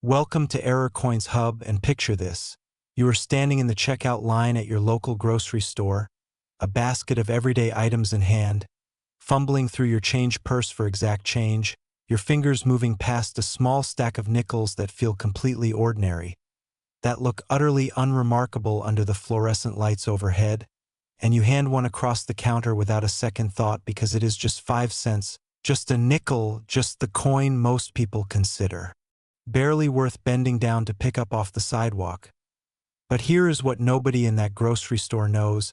Welcome to Error Coins Hub, and picture this. You are standing in the checkout line at your local grocery store, a basket of everyday items in hand, fumbling through your change purse for exact change, your fingers moving past a small stack of nickels that feel completely ordinary, that look utterly unremarkable under the fluorescent lights overhead, and you hand one across the counter without a second thought because it is just 5 cents, just a nickel, just the coin most people consider barely worth bending down to pick up off the sidewalk. But here is what nobody in that grocery store knows.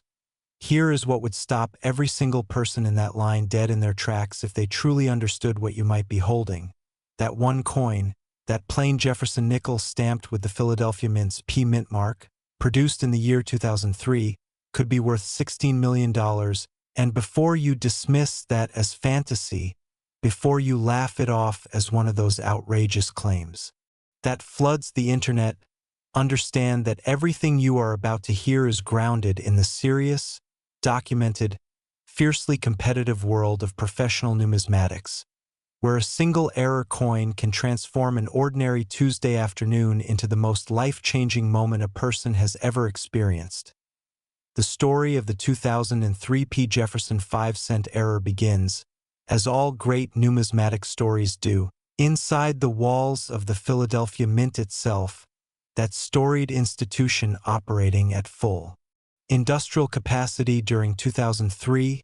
Here is what would stop every single person in that line dead in their tracks if they truly understood what you might be holding. That one coin, that plain Jefferson nickel stamped with the Philadelphia Mint's P Mint mark, produced in the year 2003, could be worth $16 million, and before you dismiss that as fantasy, before you laugh it off as one of those outrageous claims that floods the internet, understand that everything you are about to hear is grounded in the serious, documented, fiercely competitive world of professional numismatics, where a single error coin can transform an ordinary Tuesday afternoon into the most life-changing moment a person has ever experienced. The story of the 2003 P. Jefferson 5 cent error begins, as all great numismatic stories do, inside the walls of the Philadelphia Mint itself, that storied institution operating at full industrial capacity during 2003,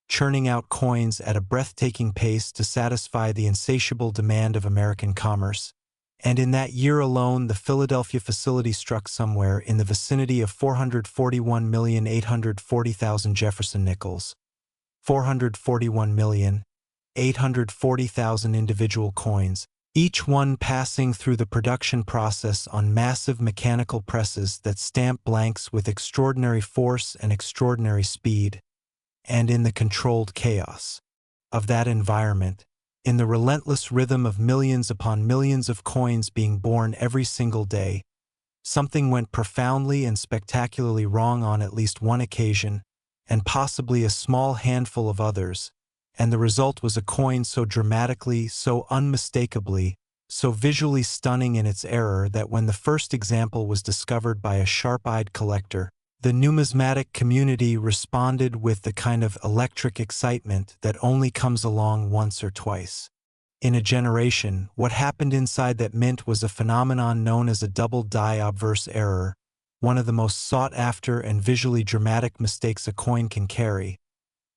churning out coins at a breathtaking pace to satisfy the insatiable demand of American commerce. And in that year alone, the Philadelphia facility struck somewhere in the vicinity of 441,840,000 Jefferson nickels. 441,840,000 individual coins, each one passing through the production process on massive mechanical presses that stamp blanks with extraordinary force and extraordinary speed. And in the controlled chaos of that environment, in the relentless rhythm of millions upon millions of coins being born every single day, something went profoundly and spectacularly wrong on at least one occasion, and possibly a small handful of others, and the result was a coin so dramatically, so unmistakably, so visually stunning in its error that when the first example was discovered by a sharp-eyed collector, the numismatic community responded with the kind of electric excitement that only comes along once or twice in a generation. What happened inside that mint was a phenomenon known as a double die obverse error, one of the most sought-after and visually dramatic mistakes a coin can carry.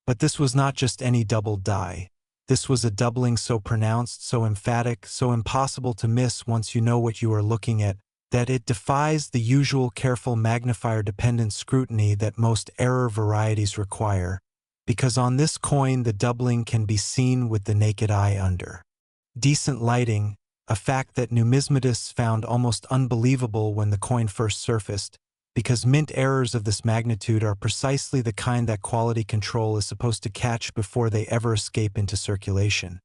But this was not just any double die. This was a doubling so pronounced, so emphatic, so impossible to miss once you know what you are looking at, that it defies the usual careful magnifier-dependent scrutiny that most error varieties require, because on this coin the doubling can be seen with the naked eye under decent lighting, a fact that numismatists found almost unbelievable when the coin first surfaced, because mint errors of this magnitude are precisely the kind that quality control is supposed to catch before they ever escape into circulation.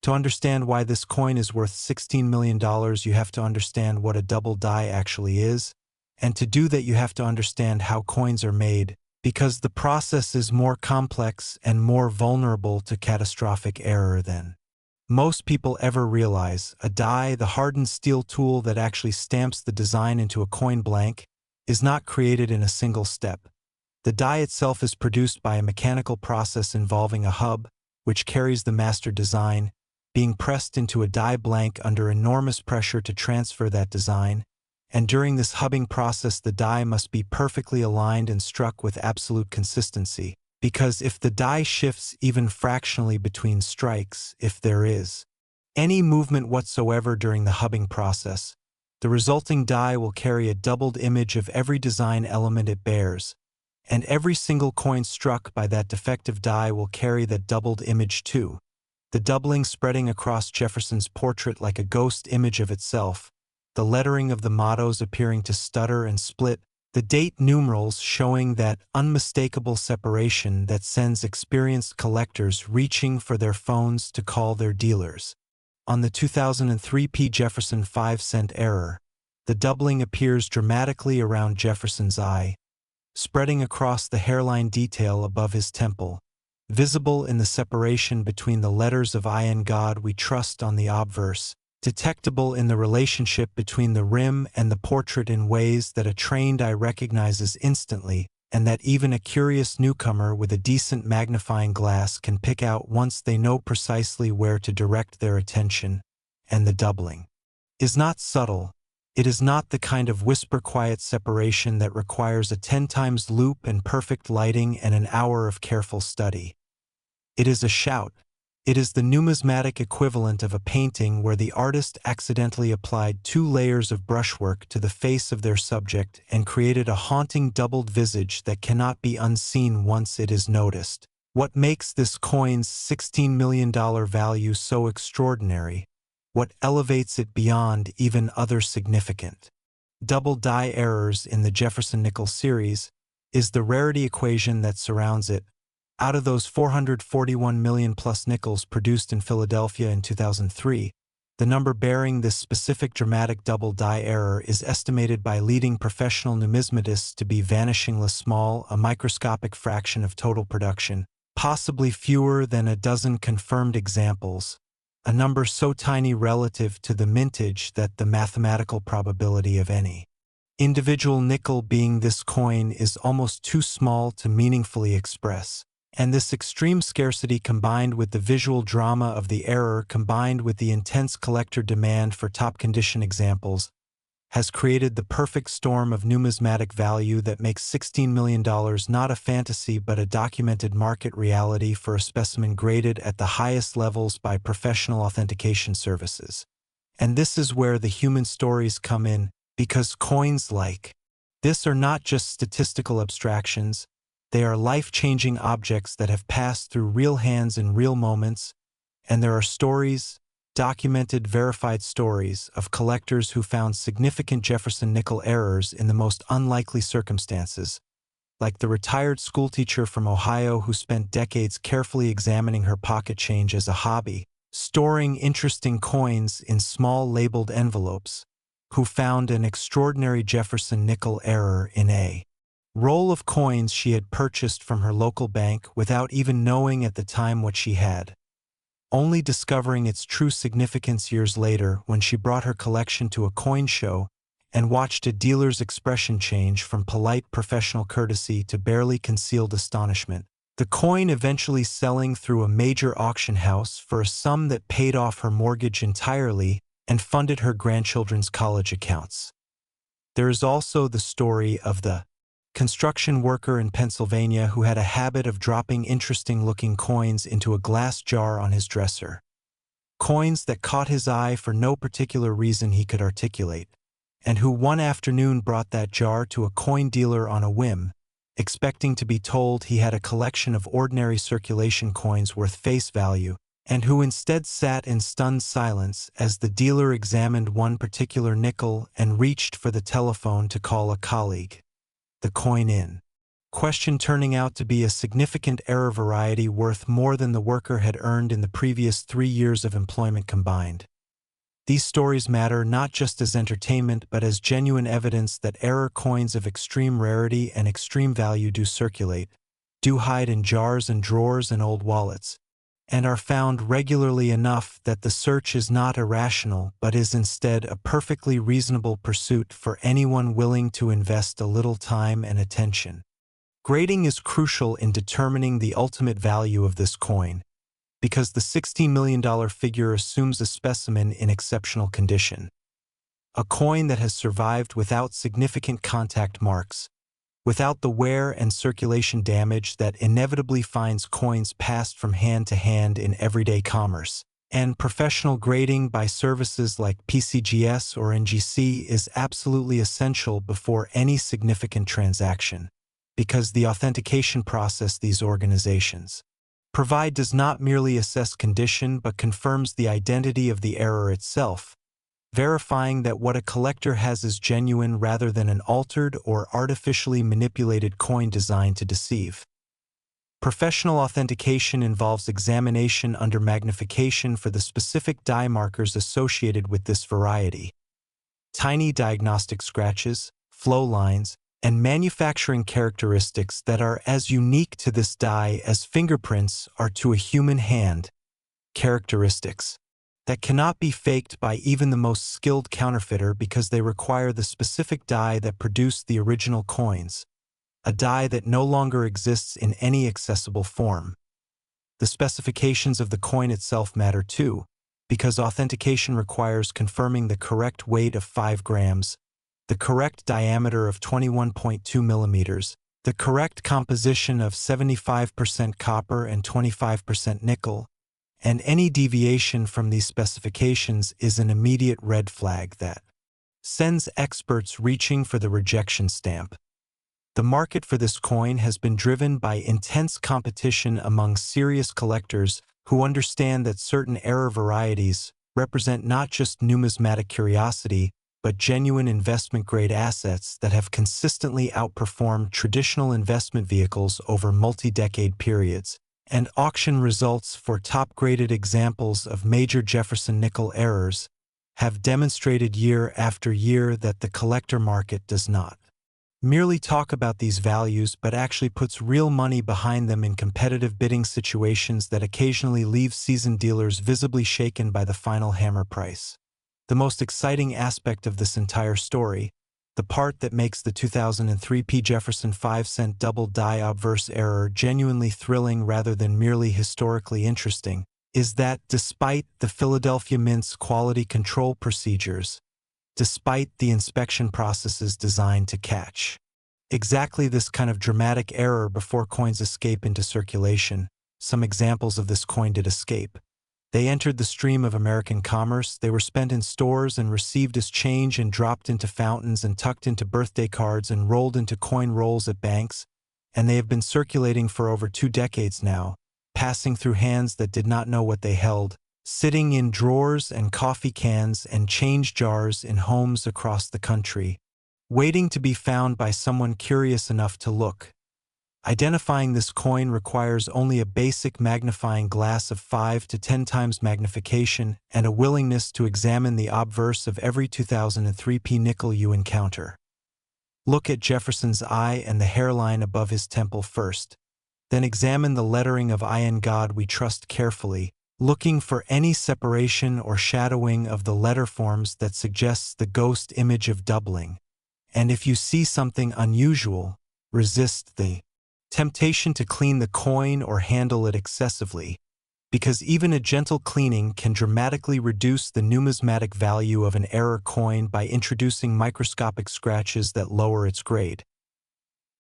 To understand why this coin is worth $16 million, you have to understand what a double die actually is, and to do that you have to understand how coins are made, because the process is more complex and more vulnerable to catastrophic error than most people ever realize. A die, the hardened steel tool that actually stamps the design into a coin blank, is not created in a single step. The die itself is produced by a mechanical process involving a hub, which carries the master design, being pressed into a die blank under enormous pressure to transfer that design, and during this hubbing process the die must be perfectly aligned and struck with absolute consistency, because if the die shifts even fractionally between strikes, if there is any movement whatsoever during the hubbing process, the resulting die will carry a doubled image of every design element it bears, and every single coin struck by that defective die will carry that doubled image too, the doubling spreading across Jefferson's portrait like a ghost image of itself, the lettering of the mottos appearing to stutter and split, the date numerals showing that unmistakable separation that sends experienced collectors reaching for their phones to call their dealers. On the 2003 P. Jefferson 5 cent error, the doubling appears dramatically around Jefferson's eye, spreading across the hairline detail above his temple, visible in the separation between the letters of I and God we trust on the obverse, detectable in the relationship between the rim and the portrait in ways that a trained eye recognizes instantly, and that even a curious newcomer with a decent magnifying glass can pick out once they know precisely where to direct their attention. And the doubling is not subtle. It is not the kind of whisper-quiet separation that requires a 10 times loop and perfect lighting and an hour of careful study. It is a shout. It is the numismatic equivalent of a painting where the artist accidentally applied 2 layers of brushwork to the face of their subject and created a haunting doubled visage that cannot be unseen once it is noticed. What makes this coin's $16 million value so extraordinary? What elevates it beyond even other significant double die errors in the Jefferson nickel series is the rarity equation that surrounds it. Out of those 441 million plus nickels produced in Philadelphia in 2003, the number bearing this specific dramatic double die error is estimated by leading professional numismatists to be vanishingly small, a microscopic fraction of total production, possibly fewer than a dozen confirmed examples, a number so tiny relative to the mintage that the mathematical probability of any individual nickel being this coin is almost too small to meaningfully express. And this extreme scarcity combined with the visual drama of the error combined with the intense collector demand for top-condition examples has created the perfect storm of numismatic value that makes $16 million not a fantasy but a documented market reality for a specimen graded at the highest levels by professional authentication services. And this is where the human stories come in, because coins like this are not just statistical abstractions. They are life-changing objects that have passed through real hands in real moments, and there are stories, documented, verified stories, of collectors who found significant Jefferson nickel errors in the most unlikely circumstances, like the retired schoolteacher from Ohio who spent decades carefully examining her pocket change as a hobby, storing interesting coins in small labeled envelopes, who found an extraordinary Jefferson nickel error in a roll of coins she had purchased from her local bank without even knowing at the time what she had, only discovering its true significance years later when she brought her collection to a coin show and watched a dealer's expression change from polite professional courtesy to barely concealed astonishment, the coin eventually selling through a major auction house for a sum that paid off her mortgage entirely and funded her grandchildren's college accounts. There is also the story of the construction worker in Pennsylvania who had a habit of dropping interesting-looking coins into a glass jar on his dresser. Coins that caught his eye for no particular reason he could articulate, and who one afternoon brought that jar to a coin dealer on a whim, expecting to be told he had a collection of ordinary circulation coins worth face value, and who instead sat in stunned silence as the dealer examined one particular nickel and reached for the telephone to call a colleague. The coin in question turning out to be a significant error variety worth more than the worker had earned in the previous 3 years of employment combined. These stories matter not just as entertainment but as genuine evidence that error coins of extreme rarity and extreme value do circulate, do hide in jars and drawers and old wallets, and are found regularly enough that the search is not irrational but is instead a perfectly reasonable pursuit for anyone willing to invest a little time and attention. Grading is crucial in determining the ultimate value of this coin, because the $16 million figure assumes a specimen in exceptional condition. A coin that has survived without significant contact marks, without the wear and circulation damage that inevitably finds coins passed from hand to hand in everyday commerce, and professional grading by services like PCGS or NGC is absolutely essential before any significant transaction, because the authentication process these organizations provide does not merely assess condition but confirms the identity of the error itself, verifying that what a collector has is genuine rather than an altered or artificially manipulated coin designed to deceive. Professional authentication involves examination under magnification for the specific die markers associated with this variety. Tiny diagnostic scratches, flow lines, and manufacturing characteristics that are as unique to this die as fingerprints are to a human hand. Characteristics that cannot be faked by even the most skilled counterfeiter because they require the specific die that produced the original coins, a die that no longer exists in any accessible form. The specifications of the coin itself matter too, because authentication requires confirming the correct weight of 5 grams, the correct diameter of 21.2 millimeters, the correct composition of 75% copper and 25% nickel, and any deviation from these specifications is an immediate red flag that sends experts reaching for the rejection stamp. The market for this coin has been driven by intense competition among serious collectors who understand that certain error varieties represent not just numismatic curiosity, but genuine investment-grade assets that have consistently outperformed traditional investment vehicles over multi-decade periods, and auction results for top-graded examples of major Jefferson nickel errors have demonstrated year after year that the collector market does not merely talk about these values but actually puts real money behind them in competitive bidding situations that occasionally leave seasoned dealers visibly shaken by the final hammer price. The most exciting aspect of this entire story, the part that makes the 2003 Jefferson 5-cent double die obverse error genuinely thrilling rather than merely historically interesting, is that despite the Philadelphia Mint's quality control procedures, despite the inspection processes designed to catch exactly this kind of dramatic error before coins escape into circulation, some examples of this coin did escape. They entered the stream of American commerce, they were spent in stores and received as change and dropped into fountains and tucked into birthday cards and rolled into coin rolls at banks, and they have been circulating for over 2 decades now, passing through hands that did not know what they held, sitting in drawers and coffee cans and change jars in homes across the country, waiting to be found by someone curious enough to look. Identifying this coin requires only a basic magnifying glass of 5 to 10 times magnification and a willingness to examine the obverse of every 2003 nickel you encounter. Look at Jefferson's eye and the hairline above his temple first, then examine the lettering of "I in God We Trust" carefully, looking for any separation or shadowing of the letter forms that suggests the ghost image of doubling. And if you see something unusual, resist the temptation to clean the coin or handle it excessively, because even a gentle cleaning can dramatically reduce the numismatic value of an error coin by introducing microscopic scratches that lower its grade.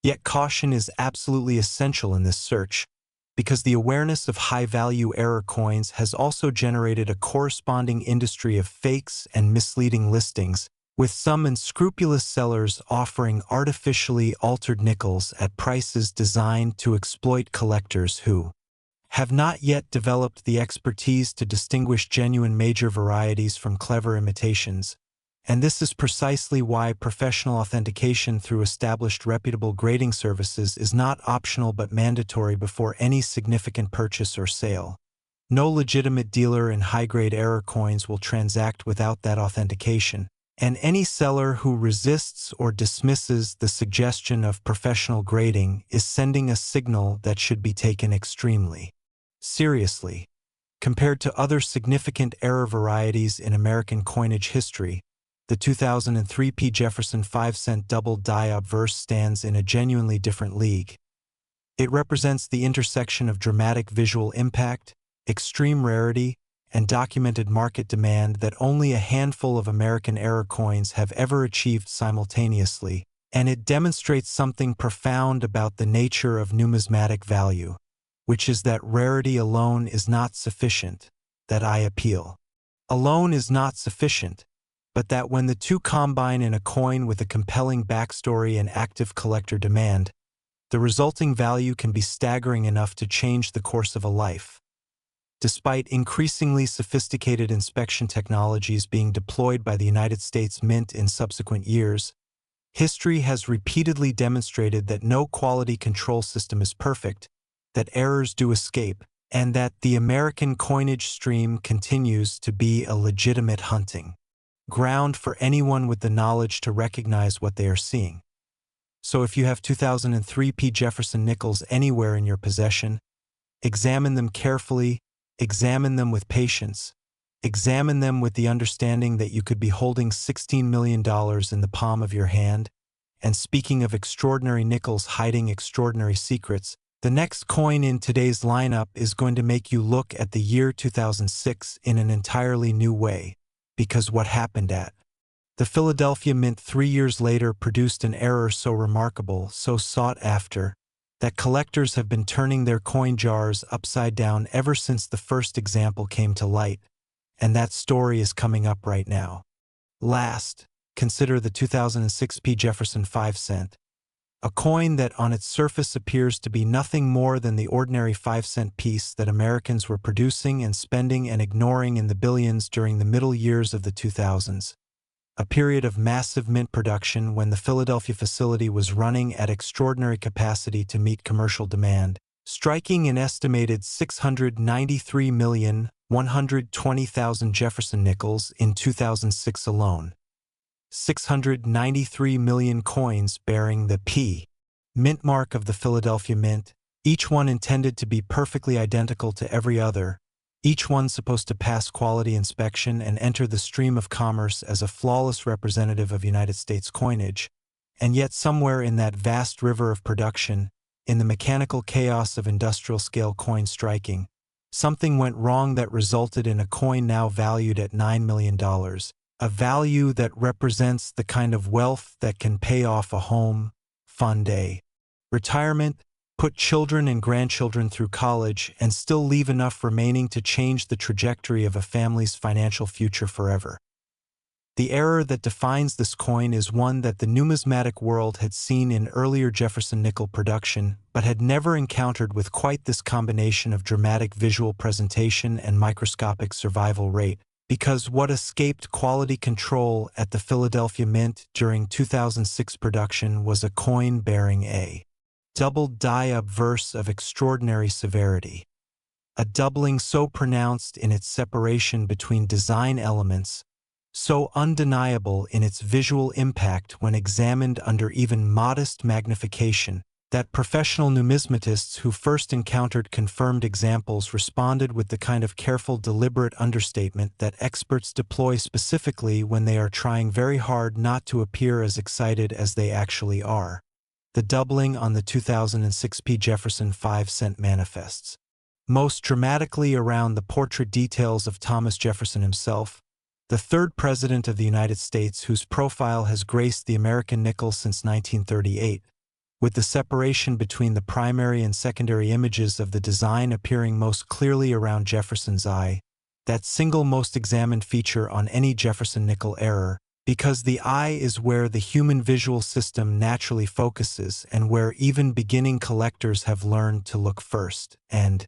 Yet caution is absolutely essential in this search, because the awareness of high-value error coins has also generated a corresponding industry of fakes and misleading listings, with some unscrupulous sellers offering artificially altered nickels at prices designed to exploit collectors who have not yet developed the expertise to distinguish genuine major varieties from clever imitations. And this is precisely why professional authentication through established reputable grading services is not optional but mandatory before any significant purchase or sale. No legitimate dealer in high-grade error coins will transact without that authentication, and any seller who resists or dismisses the suggestion of professional grading is sending a signal that should be taken extremely seriously. Compared to other significant error varieties in American coinage history, the 2003 Jefferson 5-cent double die obverse stands in a genuinely different league. It represents the intersection of dramatic visual impact, extreme rarity, and documented market demand that only a handful of American error coins have ever achieved simultaneously, and it demonstrates something profound about the nature of numismatic value, which is that rarity alone is not sufficient, that eye appeal alone is not sufficient, but that when the two combine in a coin with a compelling backstory and active collector demand, the resulting value can be staggering enough to change the course of a life. Despite increasingly sophisticated inspection technologies being deployed by the United States Mint in subsequent years, history has repeatedly demonstrated that no quality control system is perfect, that errors do escape, and that the American coinage stream continues to be a legitimate hunting ground for anyone with the knowledge to recognize what they are seeing. So if you have 2003 Jefferson nickels anywhere in your possession, examine them carefully, examine them with patience, Examine them with the understanding that you could be holding $16 million in the palm of your hand. And speaking of extraordinary nickels hiding extraordinary secrets, the next coin in today's lineup is going to make you look at the year 2006 in an entirely new way. Because what happened at the Philadelphia Mint 3 years later produced an error so remarkable, so sought after, that collectors have been turning their coin jars upside down ever since the first example came to light. And that story is coming up right now. Last, consider the 2006 Jefferson 5 cent, a coin that on its surface appears to be nothing more than the ordinary 5-cent piece that Americans were producing and spending and ignoring in the billions during the middle years of the 2000s, a period of massive mint production when the Philadelphia facility was running at extraordinary capacity to meet commercial demand, striking an estimated 693,120,000 Jefferson nickels in 2006 alone. 693 million coins bearing the P mint mark of the Philadelphia Mint, each one intended to be perfectly identical to every other, each one supposed to pass quality inspection and enter the stream of commerce as a flawless representative of United States coinage, and yet somewhere in that vast river of production, in the mechanical chaos of industrial-scale coin striking, something went wrong that resulted in a coin now valued at $9 million. A value that represents the kind of wealth that can pay off a home, fund a retirement, put children and grandchildren through college, and still leave enough remaining to change the trajectory of a family's financial future forever. The error that defines this coin is one that the numismatic world had seen in earlier Jefferson nickel production, but had never encountered with quite this combination of dramatic visual presentation and microscopic survival rate. Because what escaped quality control at the Philadelphia Mint during 2006 production was a coin bearing a doubled die obverse of extraordinary severity. A doubling so pronounced in its separation between design elements, so undeniable in its visual impact when examined under even modest magnification, that professional numismatists who first encountered confirmed examples responded with the kind of careful, deliberate understatement that experts deploy specifically when they are trying very hard not to appear as excited as they actually are. The doubling on the 2006 Jefferson 5 cent manifests most dramatically around the portrait details of Thomas Jefferson himself, the third president of the United States whose profile has graced the American nickel since 1938. With the separation between the primary and secondary images of the design appearing most clearly around Jefferson's eye, that single most examined feature on any Jefferson nickel error, because the eye is where the human visual system naturally focuses and where even beginning collectors have learned to look first, and,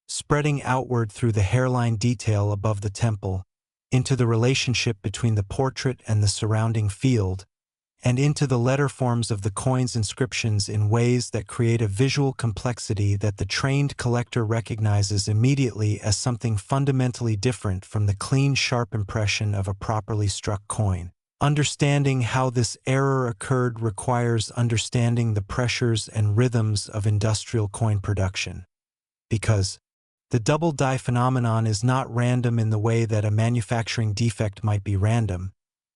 spreading outward through the hairline detail above the temple, into the relationship between the portrait and the surrounding field, and into the letter forms of the coin's inscriptions in ways that create a visual complexity that the trained collector recognizes immediately as something fundamentally different from the clean, sharp impression of a properly struck coin. Understanding how this error occurred requires understanding the pressures and rhythms of industrial coin production. Because the double die phenomenon is not random in the way that a manufacturing defect might be random.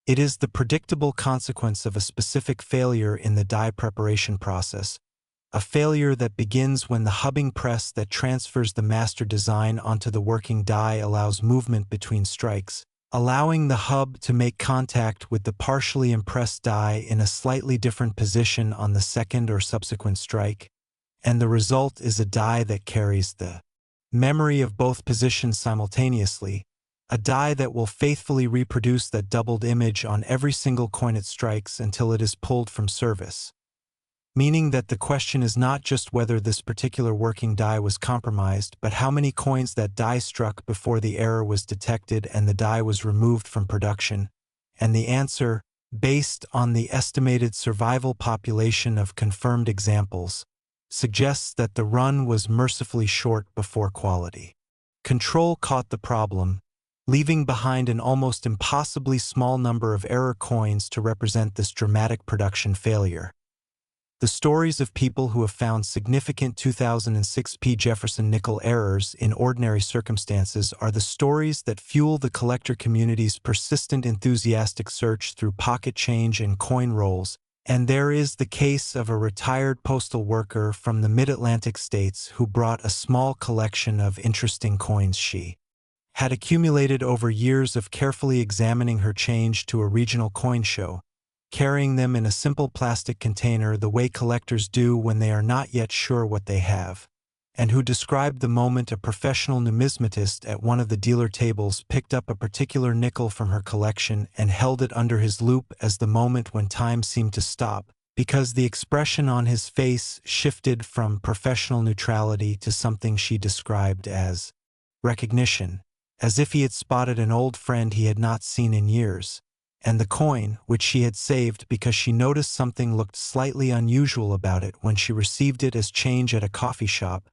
It is the predictable consequence of a specific failure in the die preparation process, a failure that begins when the hubbing press that transfers the master design onto the working die allows movement between strikes, allowing the hub to make contact with the partially impressed die in a slightly different position on the second or subsequent strike, and the result is a die that carries the memory of both positions simultaneously, a die that will faithfully reproduce that doubled image on every single coin it strikes until it is pulled from service. Meaning that the question is not just whether this particular working die was compromised, but how many coins that die struck before the error was detected and the die was removed from production, and the answer, based on the estimated survival population of confirmed examples, suggests that the run was mercifully short before quality control caught the problem, leaving behind an almost impossibly small number of error coins to represent this dramatic production failure. The stories of people who have found significant 2006 P. Jefferson nickel errors in ordinary circumstances are the stories that fuel the collector community's persistent enthusiastic search through pocket change and coin rolls, and there is the case of a retired postal worker from the mid-Atlantic states who brought a small collection of interesting coins she had accumulated over years of carefully examining her change to a regional coin show, carrying them in a simple plastic container the way collectors do when they are not yet sure what they have, and who described the moment a professional numismatist at one of the dealer tables picked up a particular nickel from her collection and held it under his loupe as the moment when time seemed to stop, because the expression on his face shifted from professional neutrality to something she described as recognition, as if he had spotted an old friend he had not seen in years. And the coin, which she had saved because she noticed something looked slightly unusual about it when she received it as change at a coffee shop,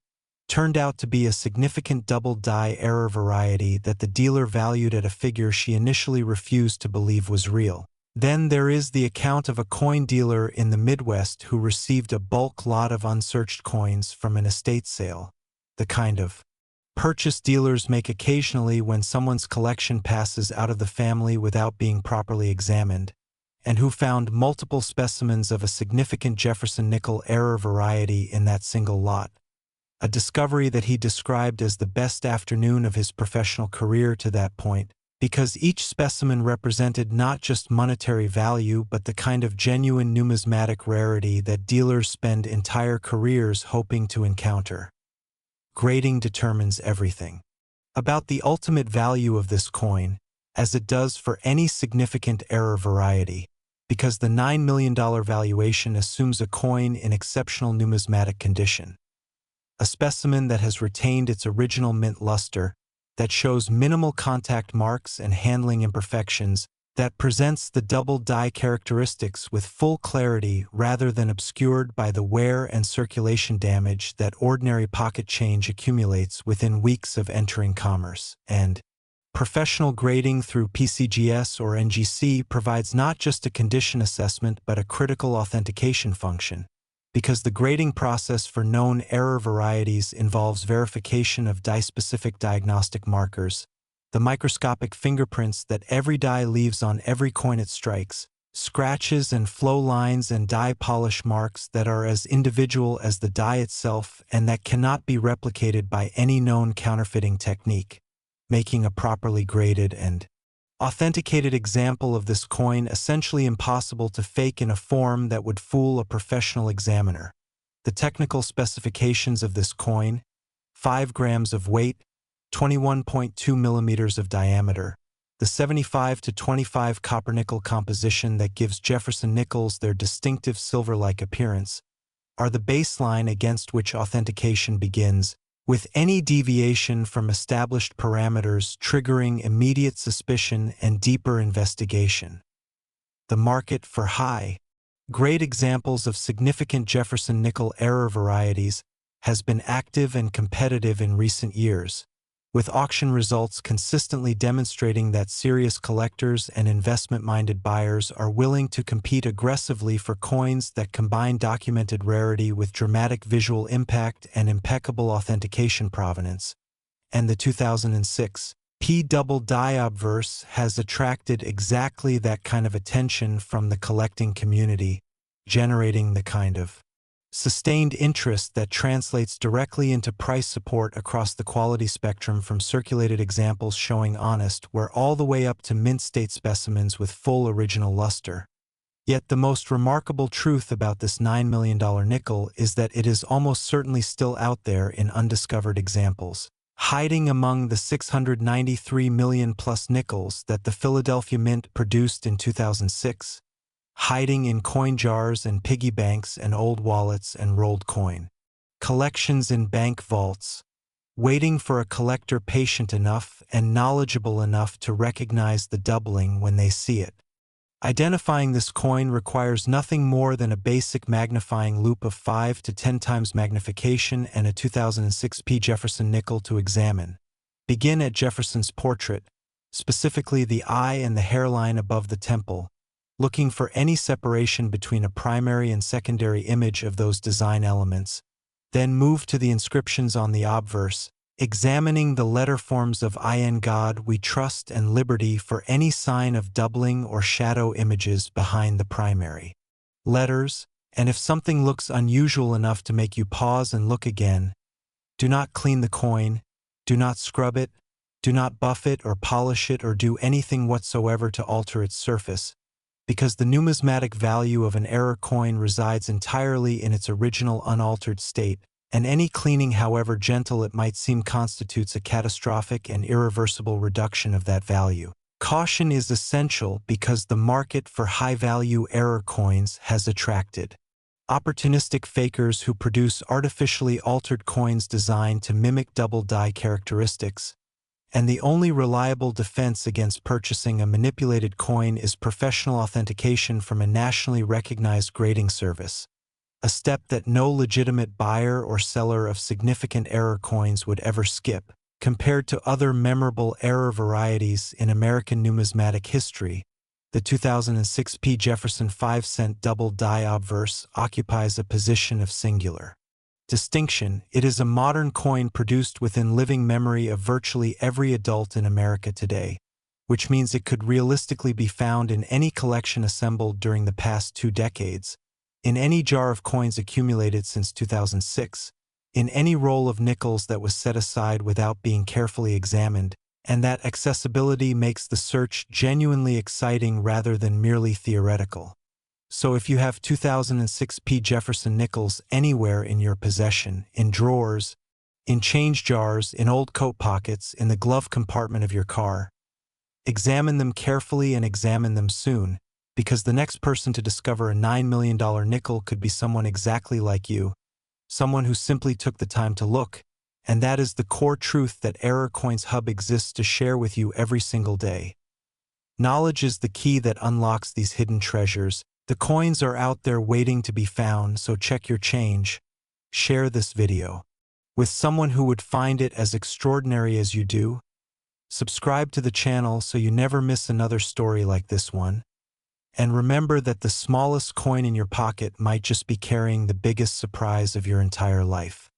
turned out to be a significant double die error variety that the dealer valued at a figure she initially refused to believe was real. Then there is the account of a coin dealer in the Midwest who received a bulk lot of unsearched coins from an estate sale, the kind of purchase dealers make occasionally when someone's collection passes out of the family without being properly examined, and who found multiple specimens of a significant Jefferson nickel error variety in that single lot, a discovery that he described as the best afternoon of his professional career to that point, because each specimen represented not just monetary value but the kind of genuine numismatic rarity that dealers spend entire careers hoping to encounter. Grading determines everything about the ultimate value of this coin, as it does for any significant error variety, because the $9 million valuation assumes a coin in exceptional numismatic condition, a specimen that has retained its original mint luster, that shows minimal contact marks and handling imperfections, that presents the double die characteristics with full clarity rather than obscured by the wear and circulation damage that ordinary pocket change accumulates within weeks of entering commerce. And professional grading through PCGS or NGC provides not just a condition assessment but a critical authentication function, because the grading process for known error varieties involves verification of die-specific diagnostic markers, the microscopic fingerprints that every die leaves on every coin it strikes, scratches and flow lines and die polish marks that are as individual as the die itself and that cannot be replicated by any known counterfeiting technique, making a properly graded and authenticated example of this coin essentially impossible to fake in a form that would fool a professional examiner. The technical specifications of this coin: 5 grams of weight, 21.2 millimeters of diameter, the 75 to 25 copper-nickel composition that gives Jefferson nickels their distinctive silver-like appearance, are the baseline against which authentication begins, with any deviation from established parameters triggering immediate suspicion and deeper investigation. The market for high-grade examples of significant Jefferson nickel error varieties has been active and competitive in recent years, with auction results consistently demonstrating that serious collectors and investment-minded buyers are willing to compete aggressively for coins that combine documented rarity with dramatic visual impact and impeccable authentication provenance. And the 2006 P double die obverse has attracted exactly that kind of attention from the collecting community, generating the kind of sustained interest that translates directly into price support across the quality spectrum, from circulated examples showing honest wear all the way up to mint state specimens with full original luster. Yet the most remarkable truth about this $9 million nickel is that it is almost certainly still out there in undiscovered examples, hiding among the 693 million plus nickels that the Philadelphia Mint produced in 2006. Hiding in coin jars and piggy banks and old wallets and rolled coin collections in bank vaults, waiting for a collector patient enough and knowledgeable enough to recognize the doubling when they see it. Identifying this coin requires nothing more than a basic magnifying loupe of 5 to 10 times magnification and a 2006 P. Jefferson nickel to examine. Begin at Jefferson's portrait, specifically the eye and the hairline above the temple. looking for any separation between a primary and secondary image of those design elements. Then move to the inscriptions on the obverse, examining the letter forms of In God We Trust and Liberty for any sign of doubling or shadow images behind the primary letters, and if something looks unusual enough to make you pause and look again, do not clean the coin, do not scrub it, do not buff it or polish it or do anything whatsoever to alter its surface, because the numismatic value of an error coin resides entirely in its original unaltered state, and any cleaning, however gentle it might seem, constitutes a catastrophic and irreversible reduction of that value. Caution is essential because the market for high-value error coins has attracted opportunistic fakers who produce artificially altered coins designed to mimic double die characteristics, and the only reliable defense against purchasing a manipulated coin is professional authentication from a nationally recognized grading service, a step that no legitimate buyer or seller of significant error coins would ever skip. Compared to other memorable error varieties in American numismatic history, the 2006 Jefferson 5 cent double die obverse occupies a position of singular distinction. It is a modern coin produced within living memory of virtually every adult in America today, which means it could realistically be found in any collection assembled during the past 2 decades, in any jar of coins accumulated since 2006, in any roll of nickels that was set aside without being carefully examined, and that accessibility makes the search genuinely exciting rather than merely theoretical. So if you have 2006 Jefferson nickels anywhere in your possession, in drawers, in change jars, in old coat pockets, in the glove compartment of your car, examine them carefully and examine them soon, because the next person to discover a $9 million nickel could be someone exactly like you, someone who simply took the time to look, and that is the core truth that Error Coins Hub exists to share with you every single day. Knowledge is the key that unlocks these hidden treasures. The coins are out there waiting to be found, so check your change. Share this video with someone who would find it as extraordinary as you do. Subscribe to the channel so you never miss another story like this one. And remember that the smallest coin in your pocket might just be carrying the biggest surprise of your entire life.